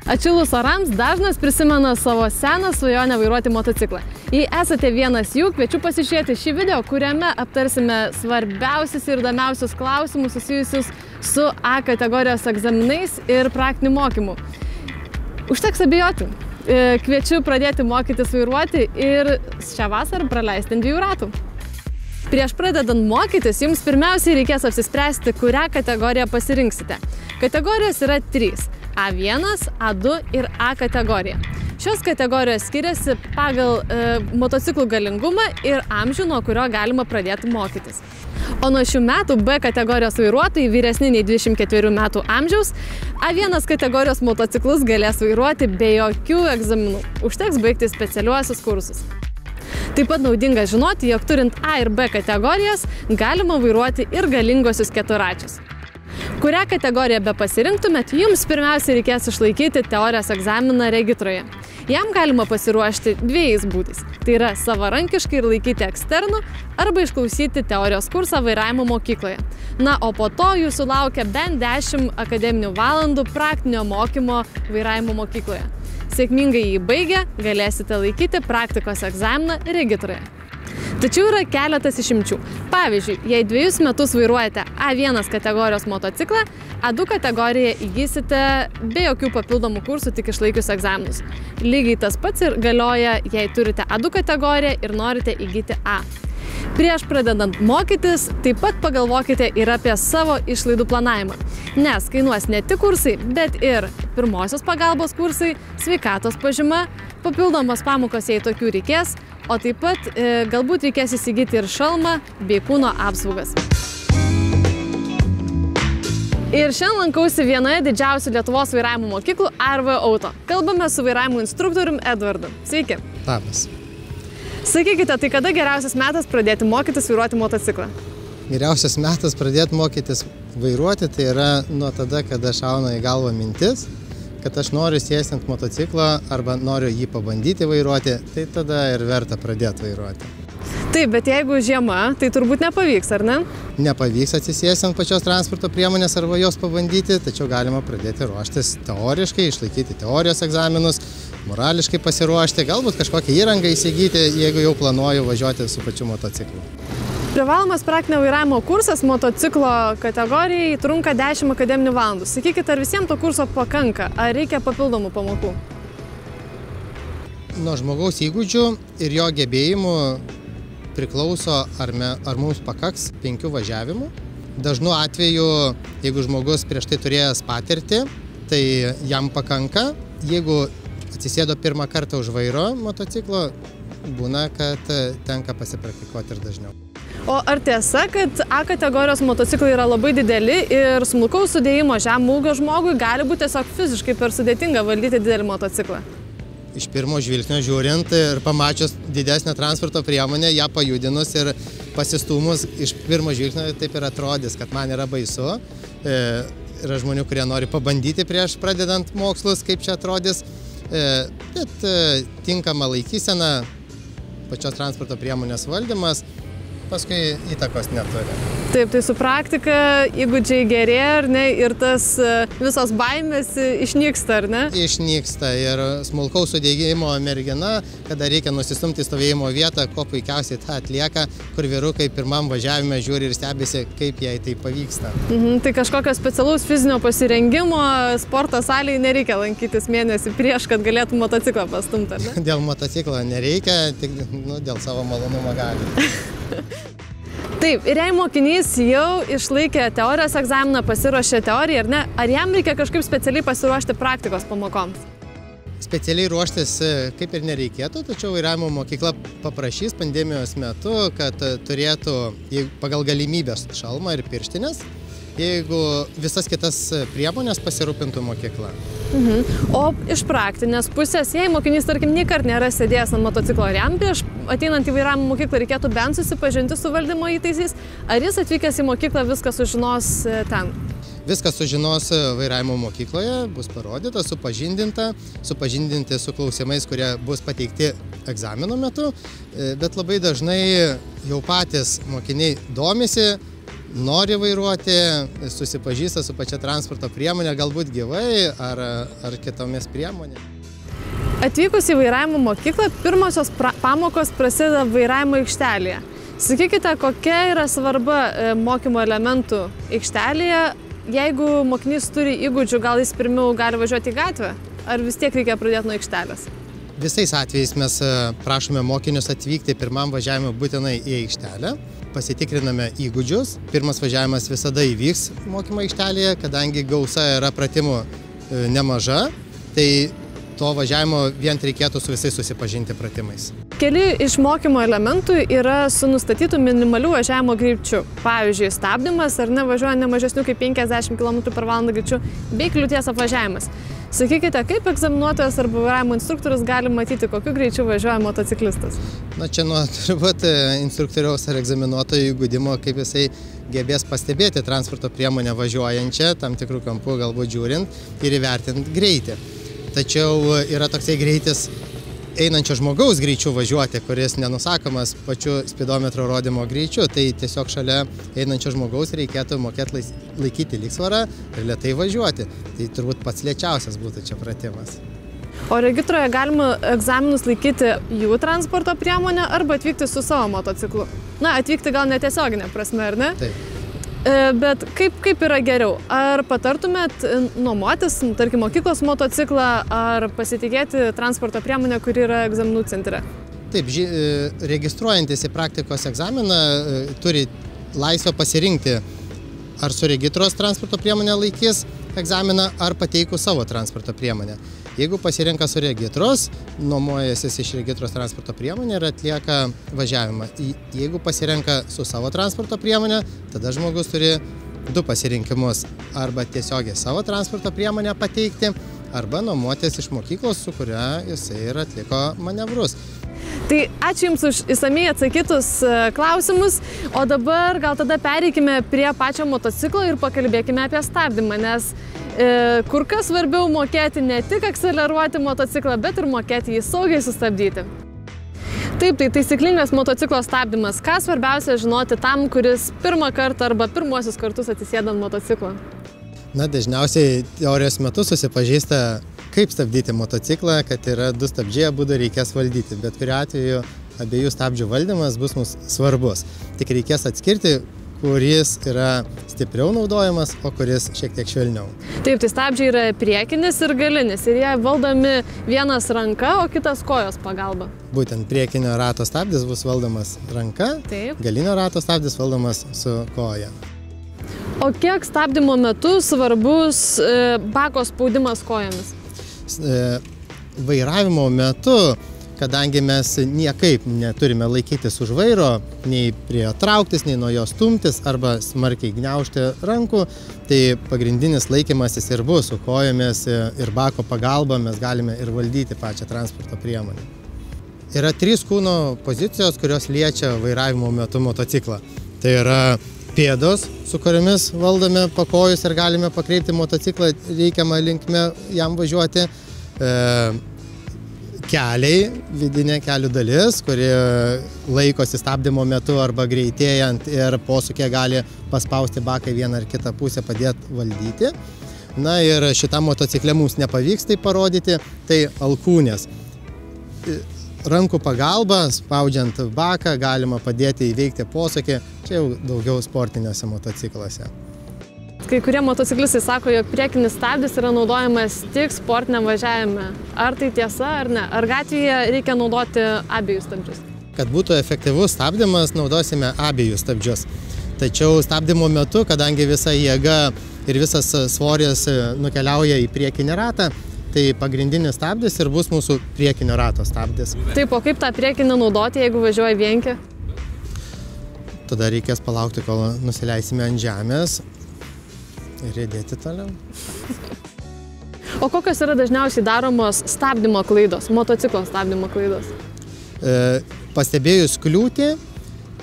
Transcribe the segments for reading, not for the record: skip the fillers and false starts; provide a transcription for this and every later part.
Atšilus orams dažnas prisimena savo seną svajonę vairuoti motociklą. Jei esate vienas jų, kviečiu pasižiūrėti šį video, kuriame aptarsime svarbiausius ir įdomiausius klausimus susijusius su A kategorijos egzaminais ir praktiniu mokymu. Užteks abejoti. Kviečiu pradėti mokytis vairuoti ir šią vasarą praleisti ant 2 ratų. Prieš pradedant mokytis, jums pirmiausiai reikės apsispręsti, kurią kategoriją pasirinksite. Kategorijos yra 3 – A1, A2 ir A kategorija. Šios kategorijos skiriasi pagal motociklų galingumą ir amžių, nuo kurio galima pradėti mokytis. O nuo šių metų B kategorijos vairuotojai vyresni nei 24 metų amžiaus A1 kategorijos motociklus galės vairuoti be jokių egzaminų. Užteks baigti specialiuosius kursus. Taip pat naudinga žinoti, jog turint A ir B kategorijas galima vairuoti ir galingosius keturračius. Kurią kategoriją be pasirinktumėt, jums pirmiausia reikės išlaikyti teorijos egzaminą regitroje. Jam galima pasiruošti 2 būdais. Tai yra savarankiškai ir laikyti eksternų arba išklausyti teorijos kursą vairavimo mokykloje. Na, o po to jūsų laukia bent 10 akademinių valandų praktinio mokymo vairavimo mokykloje. Sėkmingai jį baigę, galėsite laikyti praktikos egzaminą regitroje. Tačiau yra keletas išimčių. Pavyzdžiui, jei 2 metus vairuojate A1 kategorijos motociklą, A2 kategoriją įgysite be jokių papildomų kursų, tik išlaikius egzaminus. Lygiai tas pats ir galioja, jei turite A2 kategoriją ir norite įgyti A. Prieš pradedant mokytis, taip pat pagalvokite ir apie savo išlaidų planavimą, nes kainuos ne tik kursai, bet ir pirmosios pagalbos kursai, sveikatos pažyma, papildomos pamokos, jei tokių reikės, o taip pat galbūt reikės įsigyti ir šalmą bei kūno apsaugas. Ir šiandien lankausi vienoje didžiausių Lietuvos vairavimo mokyklų ARV Auto. Kalbame su vairavimo instruktoriumi Edvardu. Sveiki. Labas. Sakykite, tai kada geriausias metas pradėti mokytis vairuoti motociklą? Geriausias metas pradėti mokytis vairuoti tai yra nuo tada, kada šauna į galvą mintis, kad aš noriu sėsti ant motociklo arba noriu jį pabandyti vairuoti, tai tada ir verta pradėti vairuoti. Taip, bet jeigu žiema, tai turbūt nepavyks, ar ne? Nepavyks atsisėsti ant pačios transporto priemonės arba jos pabandyti, tačiau galima pradėti ruoštis teoriškai, išlaikyti teorijos egzaminus, morališkai pasiruošti, galbūt kažkokią įrangą įsigyti, jeigu jau planuoju važiuoti su pačiu motociklu. Privalomas praktinio vairavimo kursas motociklo kategorijai trunka 10 akademinių valandų. Sakykite, ar visiems to kurso pakanka, ar reikia papildomų pamokų? Nuo žmogaus įgūdžių ir jo gebėjimų priklauso, ar mums pakaks 5 važiavimų. Dažnu atveju, jeigu žmogus prieš tai turėjęs patirtį, tai jam pakanka. Jeigu atsisėdo pirmą kartą už vairo motociklo, būna, kad tenka pasipraktikuoti ir dažniau. O ar tiesa, kad A kategorijos motociklai yra labai dideli ir smulkaus sudėjimo žemo ūgio žmogui gali būti tiesiog fiziškai per sudėtinga valdyti didelį motociklą? Iš pirmo žvilgsnio žiūrint ir pamačius didesnę transporto priemonę, ją pajudinus ir pasistūmus, iš pirmo žvilgsnio taip ir atrodys, kad man yra baisu. Yra žmonių, kurie nori pabandyti prieš pradedant mokslus, kaip čia atrodys. Bet tinkama laikysena, pačios transporto priemonės valdymas, paskui įtakos neturi. Taip, tai su praktika įgūdžiai gerėja, ar ne, ir tas visos baimės išnyksta, ar ne? Išnyksta ir smulkaus sudėjimo mergina, kada reikia nusistumti stovėjimo vietą, kuo puikiausiai tą atlieka, kur vyrukai pirmam važiavime žiūri ir stebisi, kaip jai tai pavyksta. Tai kažkokio specialaus fizinio pasirengimo sporto salėje nereikia lankytis mėnesį prieš, kad galėtų motociklą pastumti, ar ne? Dėl motociklo nereikia, tik dėl savo malonumo gali. Taip, ir jei mokinys jau išlaikė teorijos egzaminą, pasiruošė teoriją, ar ne, ar jam reikia kažkaip specialiai pasiruošti praktikos pamokoms? Specialiai ruoštis kaip ir nereikėtų, tačiau vairavimo mokykla paprašys pandemijos metu, kad turėtų pagal galimybės šalmą ir pirštinės, jeigu visas kitas priemonės pasirūpintų mokykla. O iš praktinės pusės, jei mokinys, tarkim, niekart nėra sėdėjęs ant motociklo, ar jam prieš ateinant į vairavimo mokyklą reikėtų bent susipažinti su valdymo įtaisais, ar jis atvykęs į mokyklą viską sužinos ten? Viską sužinos vairavimo mokykloje, bus parodyta, supažindinti su klausimais, kurie bus pateikti egzamino metu, bet labai dažnai jau patys mokiniai domisi, nori vairuoti, susipažįsta su pačia transporto priemonė, galbūt gyvai ar kitomis priemonėmis. Atvykus į vairavimo mokyklą, pirmosios pamokos prasideda vairavimo aikštelėje. Sakykite, kokia yra svarba mokymo elementų aikštelėje, jeigu mokinys turi įgūdžių, gal jis pirmiau gali važiuoti į gatvę, ar vis tiek reikia pradėti nuo aikštelės? Visais atvejais mes prašome mokinius atvykti pirmam važiavimui būtinai į aikštelę, pasitikriname įgūdžius. Pirmas važiavimas visada įvyks mokymo aikštelėje, kadangi gausa yra pratimų nemaža, tai to važiavimo vien reikėtų su visais susipažinti pratimais. Keli iš mokymo elementų yra su nustatytų minimalių važiavimo greičiu. Pavyzdžiui, stabdymas ar nevažiuoja ne mažesniu kaip 50 km/h greičiu bei kliūties apvažiavimas. Sakykite, kaip egzaminuotojas arba vairavimo instruktorius gali matyti, kokiu greičiu važiuoja motociklistas? Na, čia nuo turbūt instruktoriaus ar egzaminuotojo įgūdimo, kaip jisai gebės pastebėti transporto priemonę važiuojančią, tam tikrų kampų galbūt žiūrint ir įvertinti greitį. Tačiau yra toksai greitis einančio žmogaus greičiu važiuoti, kuris nenusakomas pačiu spidometro rodymo greičiu. Tai tiesiog šalia einančio žmogaus reikėtų mokėti laikyti lygsvarą ir lėtai važiuoti. Tai turbūt pats lėčiausias būtų čia pratimas. O regitroje galima egzaminus laikyti jų transporto priemonę arba atvykti su savo motociklu? Na, atvykti gal netiesioginė prasme, ar ne? Taip. Bet kaip yra geriau? Ar patartumėt nuomotis, tarkim, mokyklos motociklą ar pasitikėti transporto priemonę, kuri yra egzaminų centre? Taip, registruojantis į praktikos egzaminą turi laisvę pasirinkti, ar su regitros transporto priemonė laikys egzaminą, ar pateikus savo transporto priemonę. Jeigu pasirenka su regitros, nuomojasi iš regitros transporto priemonę ir atlieka važiavimą. Jeigu pasirenka su savo transporto priemonę, tada žmogus turi du pasirinkimus. Arba tiesiogiai savo transporto priemonę pateikti, arba nuomotis iš mokyklos, su kuria jisai ir atliko manevrus. Tai ačiū Jums už išsamiai atsakytus klausimus, o dabar gal tada pereikime prie pačio motociklo ir pakalbėkime apie stabdymą, nes kur kas svarbiau mokėti ne tik akceleruoti motociklą, bet ir mokėti jį saugiai sustabdyti. Taip, tai taisyklingas motociklo stabdymas. Ką svarbiausia žinoti tam, kuris pirmą kartą arba pirmuosius kartus atsisėda ant motociklo? Na, dažniausiai teorijos metu susipažįsta, kaip stabdyti motociklą, kad yra du stabdžiai, abudu reikės valdyti. Bet kuriuo atveju abiejų stabdžių valdymas bus mums svarbus. Tik reikės atskirti, kuris yra stipriau naudojamas, o kuris šiek tiek švelniau. Taip, tai stabdžiai yra priekinis ir galinis ir jie valdomi vienas ranka, o kitas kojos pagalba. Būtent priekinio rato stabdis bus valdomas ranka, taip. Galinio rato stabdis valdomas su koja. O kiek stabdymo metu svarbus bako spaudimas kojomis? Vairavimo metu, kadangi mes niekaip neturime laikytis už vairo, nei prie jo trauktis, nei nuo jo stumtis arba smarkiai gniaužti rankų, tai pagrindinis laikymasis ir bus su kojomis ir bako pagalba mes galime ir valdyti pačią transporto priemonę. Yra 3 kūno pozicijos, kurios liečia vairavimo metu motociklą. Tai yra pėdos, su kuriomis valdome pakojus ir galime pakreipti motociklą reikiamą linkme jam važiuoti. Keliai, vidinė kelių dalis, kuri laikosi stabdymo metu arba greitėjant ir posūkė gali paspausti baką vieną ar kitą pusę, padėti valdyti. Na ir šitam motocikle mums nepavyks tai parodyti, tai alkūnės. Rankų pagalba, spaudžiant baką, galima padėti įveikti posūkį, čia jau daugiau sportiniuose motocikluose. Kai kurie motociklistai sako, jog priekinis stabdis yra naudojamas tik sportiniam važiavime. Ar tai tiesa ar ne? Ar gatvėje reikia naudoti abiejų stabdžius? Kad būtų efektyvus stabdymas, naudosime abiejų stabdžius. Tačiau stabdymo metu, kadangi visa jėga ir visas svoris nukeliauja į priekinį ratą, tai pagrindinis stabdis ir bus mūsų priekinio rato stabdis. Taip, o kaip tą priekinį naudoti, jeigu važiuoja vienkį? Tada reikės palaukti, kol nusileisime ant žemės ir riedėti toliau. O kokios yra dažniausiai daromos stabdymo klaidos, motociklo stabdymo klaidos? Pastebėjus kliūtį,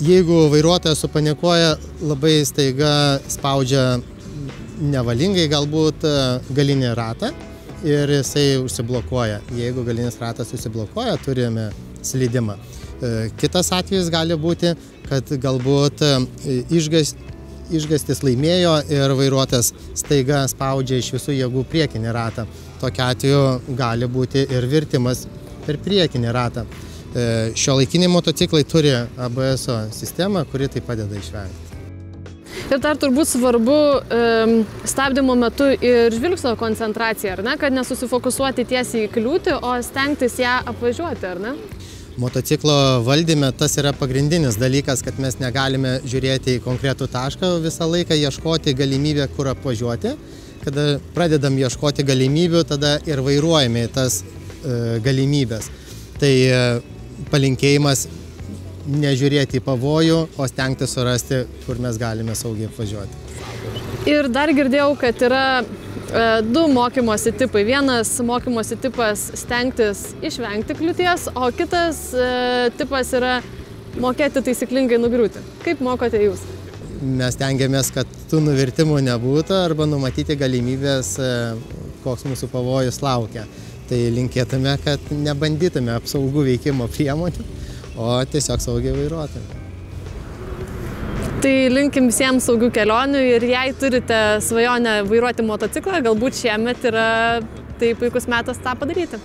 jeigu vairuotojas supanikuoja, labai staiga spaudžia nevalingai galbūt galinį ratą ir jisai užsiblokuoja. Jeigu galinis ratas užsiblokuoja, turime slydimą. Kitas atvejis gali būti, kad galbūt išgąstis laimėjo ir vairuotojas staiga spaudžia iš visų jėgų priekinį ratą. Tokiu atveju gali būti ir virtimas per priekinį ratą. Šiuolaikiniai motociklai turi ABS sistemą, kuri tai padeda išvengti. Ir dar turbūt svarbu stabdymo metu ir žvilgsnio koncentracija, ar ne? Kad nesusifokusuoti tiesiai į kliūtį, o stengtis ją apvažiuoti, ar ne? Motociklo valdyme tas yra pagrindinis dalykas, kad mes negalime žiūrėti į konkretų tašką, visą laiką ieškoti galimybę, kur apvažiuoti. Kada pradedam ieškoti galimybių, tada ir vairuojame tas galimybės. Tai palinkėjimas nežiūrėti į pavojų, o stengti surasti, kur mes galime saugiai apvažiuoti. Ir dar girdėjau, kad yra du mokymosi tipai. Vienas mokymosi tipas stengtis išvengti kliūties, o kitas tipas yra mokėti taisyklingai nugriūti. Kaip mokote jūs? Mes stengiamės, kad tų nuvirtimų nebūtų arba numatyti galimybės, koks mūsų pavojus laukia. Tai linkėtume, kad nebandytume apsaugų veikimo priemonių, o tiesiog saugiai vairuoti. Tai linkim visiems saugių kelionių ir jei turite svajonę vairuoti motociklą, galbūt šiemet yra tai puikus metas tą padaryti.